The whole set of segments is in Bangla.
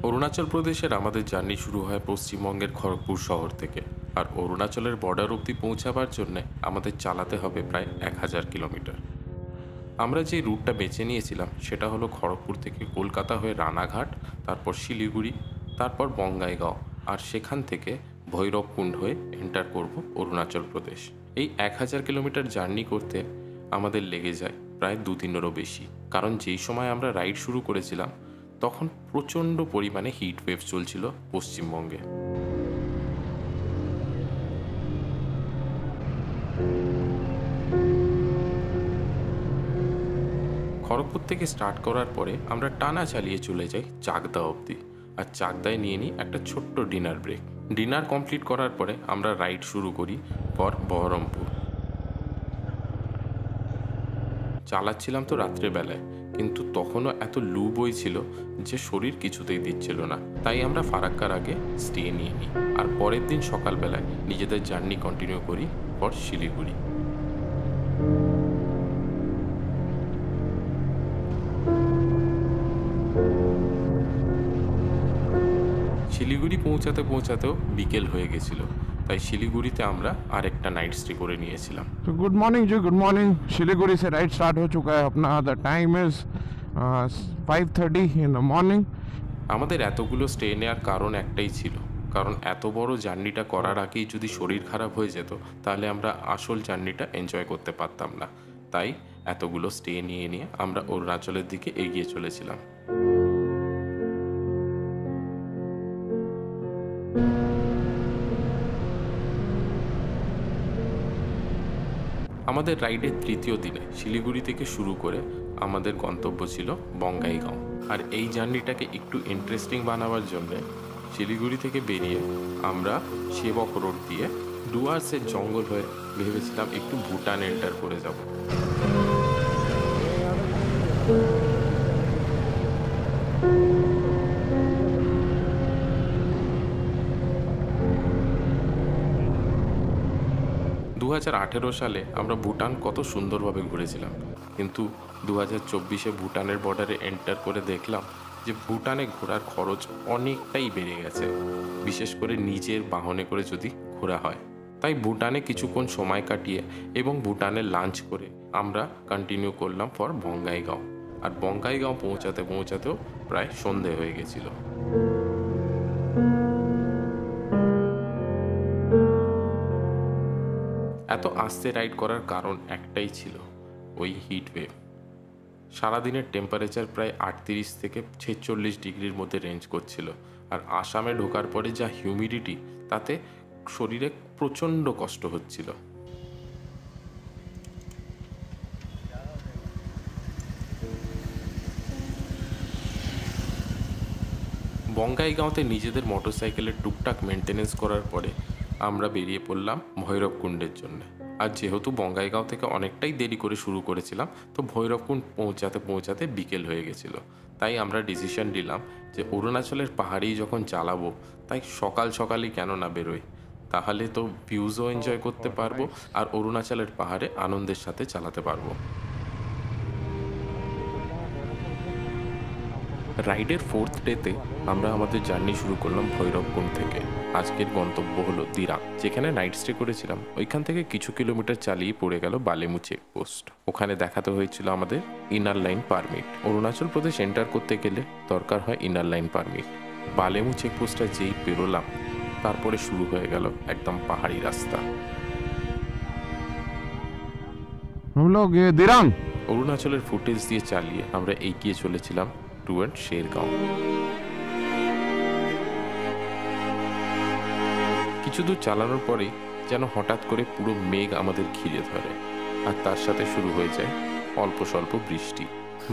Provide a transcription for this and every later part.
অরুণাচল প্রদেশের আমাদের জার্নি শুরু হয় পশ্চিমবঙ্গের খড়গপুর শহর থেকে। আর অরুণাচলের বর্ডার অবধি পৌঁছাবার জন্য আমাদের চালাতে হবে প্রায় 1000 কিলোমিটার। আমরা যে রুটটা বেছে নিয়েছিলাম সেটা হলো খড়গপুর থেকে কলকাতা হয়ে রানাঘাট, তারপর শিলিগুড়ি, তারপর বঙ্গাইগাঁও, আর সেখান থেকে ভৈরবকুণ্ড হয়ে এন্টার করব অরুণাচল প্রদেশ। এই 1000 কিলোমিটার জার্নি করতে আমাদের লেগে যায় প্রায় 2-3-এরও বেশি, কারণ যেই সময় আমরা রাইড শুরু করেছিলাম তখন প্রচণ্ড পরিমাণে হিট ওয়েভ চলছিল পশ্চিমবঙ্গে। খড়গপুর থেকে স্টার্ট করার পরে আমরা টানা চালিয়ে চলে যাই চাকদা অবধি, আর চাকদায় নিয়ে নিই একটা ছোট্ট ডিনার ব্রেক। ডিনার কমপ্লিট করার পরে আমরা রাইড শুরু করি ফর বহরমপুর। চালাচ্ছিলাম তো রাত্রেবেলায়, কিন্তু তখনও এত লু বইছিল যে শরীর কিছুতেই দিচ্ছিল না, তাই আমরা ফারাক্কার আগে স্টে নিয়ে নিই, আর পরের দিন সকালবেলায় নিজেদের জার্নি কন্টিনিউ করি ফর শিলিগুড়ি। শিলিগুড়ি পৌঁছাতে পৌঁছাতেও বিকেল হয়ে গেছিল, তাই শিলিগুড়িতে আমরা আরেকটা নাইট স্টে করে নিয়েছিলাম। तो गुड मॉर्निंग जी, गुड मॉर्निंग। शिलीगुड़ी से राइड स्टार्ट हो चुका है अपना। The time is 5:30 in the morning. আমাদের এতগুলো স্টে নেওয়ার কারণ একটাই ছিল, কারণ এত বড় জার্নিটা করার আগেই যদি শরীর খারাপ হয়ে যেত তাহলে আমরা আসল জার্নিটা এনজয় করতে পারতাম না। তাই এতগুলো স্টে নিয়ে নিয়ে আমরা অরুণাচলের দিকে এগিয়ে চলেছিলাম। আমাদের রাইডের তৃতীয় দিনে শিলিগুড়ি থেকে শুরু করে আমাদের গন্তব্য ছিল বঙ্গাইগাঁও। আর এই জার্নিটাকে একটু ইন্টারেস্টিং বানাবার জন্যে শিলিগুড়ি থেকে বেরিয়ে আমরা সেবক রোড দিয়ে ডুয়ার্সের জঙ্গল হয়ে ভেবেছিলাম একটু ভুটান এন্টার করে যাব। সালে আমরা ভুটান কত সুন্দরভাবে ঘুরেছিলাম, কিন্তু 2024-এ ভুটানের বর্ডারে এন্টার করে দেখলাম যে ভুটানে ঘোরার খরচ অনেকটাই বেড়ে গেছে, বিশেষ করে নিজের বাহনে করে যদি ঘোরা হয়। তাই ভুটানে কিছুক্ষণ সময় কাটিয়ে এবং ভুটানে লাঞ্চ করে আমরা কন্টিনিউ করলাম ফর বঙ্গাইগাঁও। আর বঙ্গাইগাঁও পৌঁছাতে পৌঁছাতেও প্রায় সন্ধে হয়ে গেছিল। এত আস্তে রাইড করার কারণ একটাই ছিল, ওই হিট ওয়েভ। সারাদিনের টেম্পারেচার প্রায় 38 থেকে 46 ডিগ্রির মধ্যে রেঞ্জ করছিল, আর আসামে ঢোকার পরে যা হিউমিডিটি, তাতে শরীরে প্রচণ্ড কষ্ট হচ্ছিল। বঙ্গাইগাঁওতে নিজেদের মোটরসাইকেলের টুকটাক মেনটেনেন্স করার পরে আমরা বেরিয়ে পড়লাম ভৈরবকুণ্ডের জন্য। আর যেহেতু বঙ্গাইগাঁও থেকে অনেকটাই দেরি করে শুরু করেছিলাম, তো ভৈরবকুণ্ড পৌঁছাতে পৌঁছাতে বিকেল হয়ে গেছিলো। তাই আমরা ডিসিশন নিলাম যে অরুণাচলের পাহাড়েই যখন চালাবো, তাই সকাল সকালই কেন না বেরোই, তাহলে তো ভিউজও এনজয় করতে পারবো আর অরুণাচলের পাহাড়ে আনন্দের সাথে চালাতে পারবো। রাইডের 4th ডেতে আমরা আমাদের জার্নি শুরু করলাম ভৈরবকুণ্ড থেকে। আজকের গন্তব্য হলো দিরাং, যেখানে নাইট স্টে করেছিলাম। ওইখান থেকে কিছু কিলোমিটার চালিয়ে পড়ে গেল বালেমু চেকপোস্ট। ওখানে দেখাতে হয়েছিল আমাদের inner line permit. Arunachal Pradesh enter করতে গেলে দরকার হয় ইনার লাইন পারমিট। বালেমু চেকপোস্টটা যেই পেরোলাম, তারপরে শুরু হয়ে গেল একদম পাহাড়ি রাস্তা। দিরাং অরুণাচলের ফুটেজ দিয়ে চালিয়ে আমরা এগিয়ে চলেছিলাম টুয়ার্ড শেরগাঁও। কিছু দূর চালানোর পরে যেন হঠাৎ করে পুরো মেঘ আমাদের ঘিরে ধরে, আর তার সাথে শুরু হয়ে যায় অল্প স্বল্প বৃষ্টি।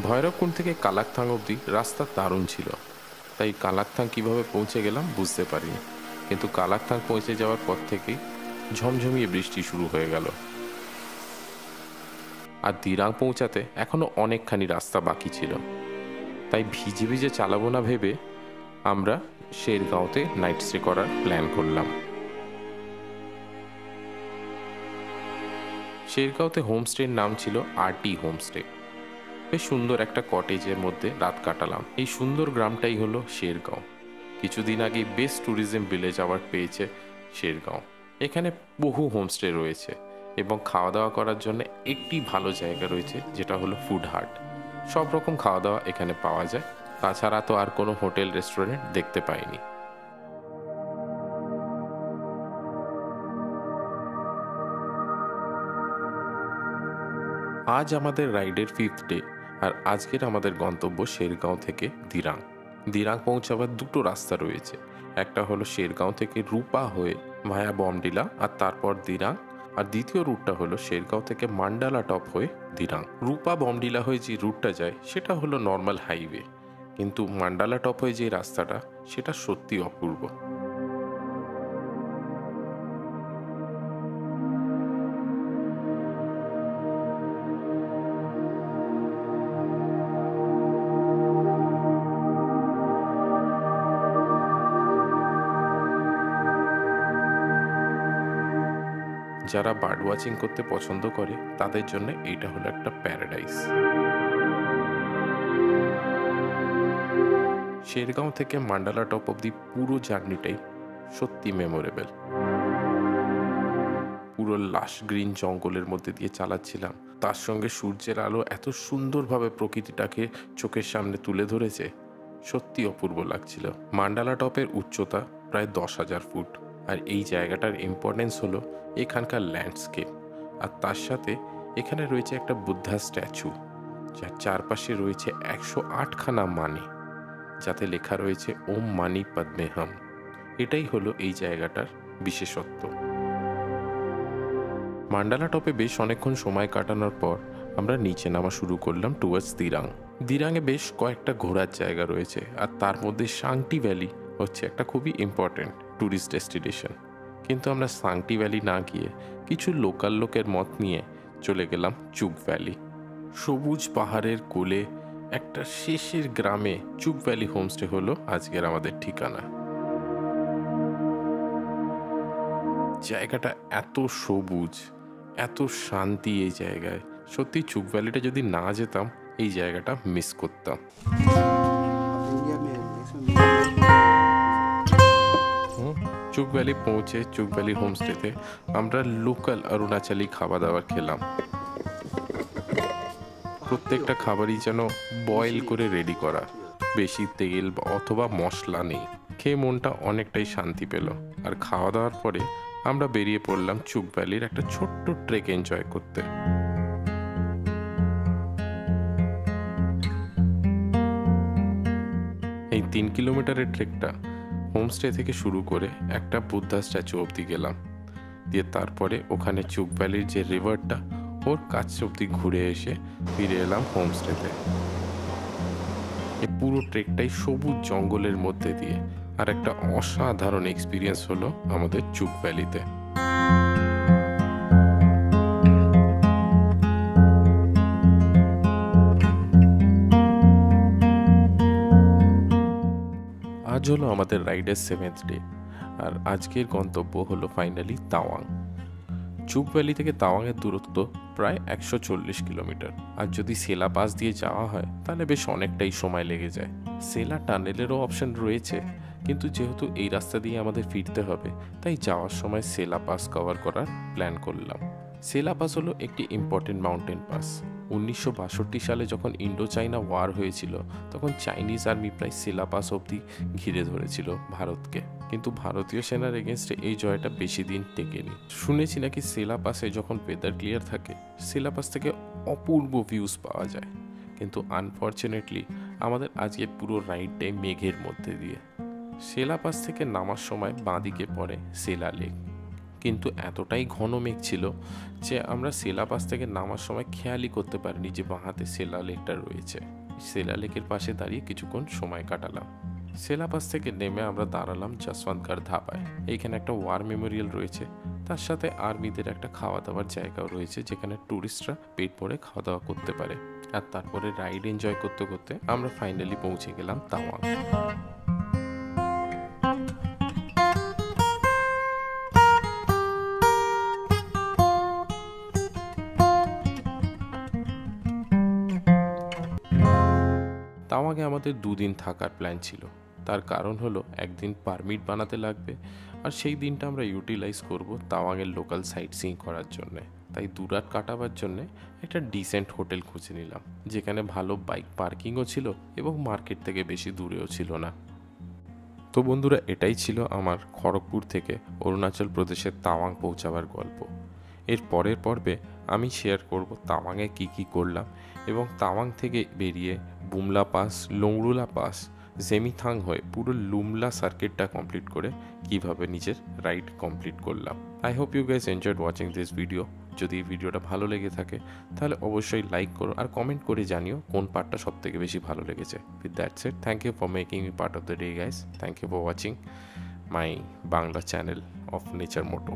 ভৈরবকুণ্ড থেকে কালাকথাং অবধি রাস্তা দারুণ ছিল, তাই কালাকথাং কিভাবে পৌঁছে গেলাম বুঝতে পারিনি, কিন্তু কালাকথাং পৌঁছে যাওয়ার পর থেকেই ঝমঝমিয়ে বৃষ্টি শুরু হয়ে গেল। আর দিরাং পৌঁছাতে এখনো অনেকখানি রাস্তা বাকি ছিল, তাই ভিজে ভিজে চালাবো না ভেবে আমরা শেরগাঁওতে নাইট স্টে করার প্ল্যান করলাম। শেরগাঁওতে হোমস্টের নাম ছিল আরটি হোমস্টে। বেশ সুন্দর একটা কটেজের মধ্যে রাত কাটালাম। এই সুন্দর গ্রামটাই হলো শেরগাঁও। কিছুদিন আগে বেস্ট ট্যুরিজম ভিলেজ অ্যাওয়ার্ড পেয়েছে শেরগাঁও। এখানে বহু হোমস্টে রয়েছে এবং খাওয়া দাওয়া করার জন্য একটি ভালো জায়গা রয়েছে, যেটা হলো ফুড হাট। সব রকম খাওয়া দাওয়া এখানে পাওয়া যায়, তাছাড়া তো আর কোনো হোটেল রেস্টুরেন্ট দেখতে পাইনি। আজ আমাদের রাইডের 5th ডে, আর আজকের আমাদের গন্তব্য শেরগাঁও থেকে দিরাং। দিরাং পৌঁছাবার দুটো রাস্তা রয়েছে, একটা হলো শেরগাঁও থেকে রূপা হয়ে ভায়া বমডিলা আর তারপর দিরাং, আর দ্বিতীয় রুটটা হলো শেরগাঁও থেকে মান্ডালা টপ হয়ে দিরাং। রূপা বমডিলা হয়ে যে রুটটা যায় সেটা হলো নর্মাল হাইওয়ে, কিন্তু মান্ডালা টপ হয়ে যে রাস্তাটা সেটা সত্যি অপূর্ব। যারা বার্ড ওয়াচিং করতে পছন্দ করে তাদের জন্য এইটা হলো একটা প্যারাডাইস। শেরগাঁও থেকে মান্ডালা টপ অব্দি পুরো জার্নিটাই সত্যি মেমোরেবল। পুরো লাশ গ্রিন জঙ্গলের মধ্যে দিয়ে চালাচ্ছিলাম, তার সঙ্গে সূর্যের আলো এত সুন্দরভাবে প্রকৃতিটাকে চোখের সামনে তুলে ধরেছে, সত্যি অপূর্ব লাগছিল। মান্ডালা টপের উচ্চতা প্রায় 10,000 ফুট, আর এই জায়গাটার ইম্পর্টেন্স হলো এখানকার ল্যান্ডস্কেপ, আর তার সাথে এখানে রয়েছে একটা বুদ্ধা স্ট্যাচু, যার চারপাশে রয়েছে 108খানা মানি, যাতে লেখা রয়েছে ওম মানি পদ্মে হাম। এটাই হলো এই জায়গাটার বিশেষত্ব। মান্ডালা টপে বেশ অনেকক্ষণ সময় কাটানোর পর আমরা নিচে নামা শুরু করলাম টুয়ার্ডস দিরাং। দিরাংয়ে বেশ কয়েকটা ঘোরার জায়গা রয়েছে, আর তার মধ্যে সাংটি ভ্যালি হচ্ছে একটা খুবই ইম্পর্টেন্ট ট্যুরিস্ট ডেস্টিনেশন। কিন্তু আমরা সাংটি ভ্যালি না গিয়ে কিছু লোকাল লোকের মত নিয়ে চলে গেলাম চুক ভ্যালি। সবুজ পাহাড়ের কোলে একটা শেষের গ্রামে চুক ভ্যালি হোমস্টে হলো আজকের আমাদের ঠিকানা। জায়গাটা এত সবুজ, এত শান্তি এই জায়গায়, সত্যি চুক ভ্যালিটা যদি না যেতাম এই জায়গাটা মিস করতাম। চুক ভ্যালি পৌঁছে চুক ভ্যালি হোমস্টেতে আমরা লোকাল অরুণাচলি খাওয়া দাওয়ার খেলাম। প্রত্যেকটা খাবারই যেন বয়েল করে রেডি করা, বেশি তেল অথবা মশলা নেই। খেয়ে মনটা অনেকটাই শান্তি পেল। আর খাওয়া দাওয়ার পরে আমরা বেরিয়ে পড়লাম চুক ভ্যালির একটা ছোট্ট ট্রেক এনজয় করতে। এই 3 কিলোমিটারের ট্রেকটা হোমস্টে থেকে শুরু করে একটা বুদ্ধা স্ট্যাচু অবধি গেলাম, দিয়ে তারপরে ওখানে চুক ভ্যালির যে রিভারটা ওর কাছে অবধি ঘুরে এসে ফিরে এলাম হোমস্টেতে। এই পুরো ট্রেকটাই সবুজ জঙ্গলের মধ্যে দিয়ে, আর একটা অসাধারণ এক্সপিরিয়েন্স হলো আমাদের চুক ভ্যালিতে। আজ হলো আমাদের রাইডের 7th ডে, আর আজকের গন্তব্য হলো ফাইনালি তাওয়াং। চুক ভ্যালি থেকে তাওয়াংয়ের দূরত্ব প্রায় 140 কিলোমিটার, আর যদি সেলা পাস দিয়ে যাওয়া হয় তাহলে বেশ অনেকটাই সময় লেগে যায়। সেলা টানেলেরও অপশন রয়েছে, কিন্তু যেহেতু এই রাস্তা দিয়ে আমাদের ফিরতে হবে তাই যাওয়ার সময় সেলা পাস কভার করার প্ল্যান করলাম। সেলা পাস হলো একটি ইম্পর্টেন্ট মাউন্টেন পাস। 1962 সালে যখন ইন্ডো চাইনা ওয়ার হয়েছিল তখন চাইনিজ আর্মি প্রায় সেলা পাস অবধি ঘিরে ধরেছিল ভারতকে, কিন্তু ভারতীয় সেনার এগেনস্টে এই জয়টা বেশি দিন টেকেনি। শুনেছি নাকি সেলা পাসে যখন ওয়েদার ক্লিয়ার থাকে সেলা পাস থেকে অপূর্ব ভিউজ পাওয়া যায়, কিন্তু আনফর্চুনেটলি আমাদের আজকে পুরো রাইডটাই মেঘের মধ্যে দিয়ে। সেলা পাস থেকে নামার সময় বাঁদিকে পড়ে সেলা লেক, কিন্তু এতটাই ঘন মেঘ ছিল যে আমরা সেলা পাস থেকে নামার সময় খেয়ালই করতে পারিনি যে বাঁ হাতে সেলা লেকটা রয়েছে। সেলা লেকের পাশে দাঁড়িয়ে কিছুক্ষণ সময় কাটালাম। সেলা পাস থেকে নেমে আমরা দাঁড়ালাম যশবন্তগড় ধাবায়। এইখানে একটা ওয়ার মেমোরিয়াল রয়েছে, তার সাথে আর্মিদের একটা খাওয়া দাওয়ার জায়গাও রয়েছে যেখানে ট্যুরিস্টরা পেট ভরে খাওয়া দাওয়া করতে পারে। আর তারপরে রাইড এনজয় করতে করতে আমরা ফাইনালি পৌঁছে গেলাম তাওয়াং। তাওয়াংয়ে আমাদের 2 দিন থাকার প্ল্যান ছিল, তার কারণ হলো একদিন পারমিট বানাতে লাগবে, আর সেই দিনটা আমরা ইউটিলাইজ করব তাওয়াংয়ের লোকাল সাইট সিইং করার জন্যে। তাই দুরাত কাটাবার জন্যে একটা ডিসেন্ট হোটেল খুঁজে নিলাম, যেখানে ভালো বাইক পার্কিংও ছিল এবং মার্কেট থেকে বেশি দূরেও ছিল না। তো বন্ধুরা, এটাই ছিল আমার খড়গপুর থেকে অরুণাচল প্রদেশের তাওয়াং পৌঁছাবার গল্প। এর পরের পর্বে আমি শেয়ার করব তাওয়াংয়ে কী করলাম এবং তাওয়াং থেকে বেরিয়ে বুমলা পাস, লোংরুলা পাস, জেমিথাং হয়ে পুরো লুমলা সার্কিটটা কমপ্লিট করে কিভাবে নিজের রাইড কমপ্লিট করলাম। I hope you guys enjoyed watching this video. যদি এই ভিডিওটা ভালো লেগে থাকে তাহলে অবশ্যই লাইক করো আর কমেন্ট করে জানিও কোন পার্টটা সবথেকে বেশি ভালো লেগেছে। With that said, thank you for making me part of the day guys. Thank you for watching my Bangla channel of nature Moto.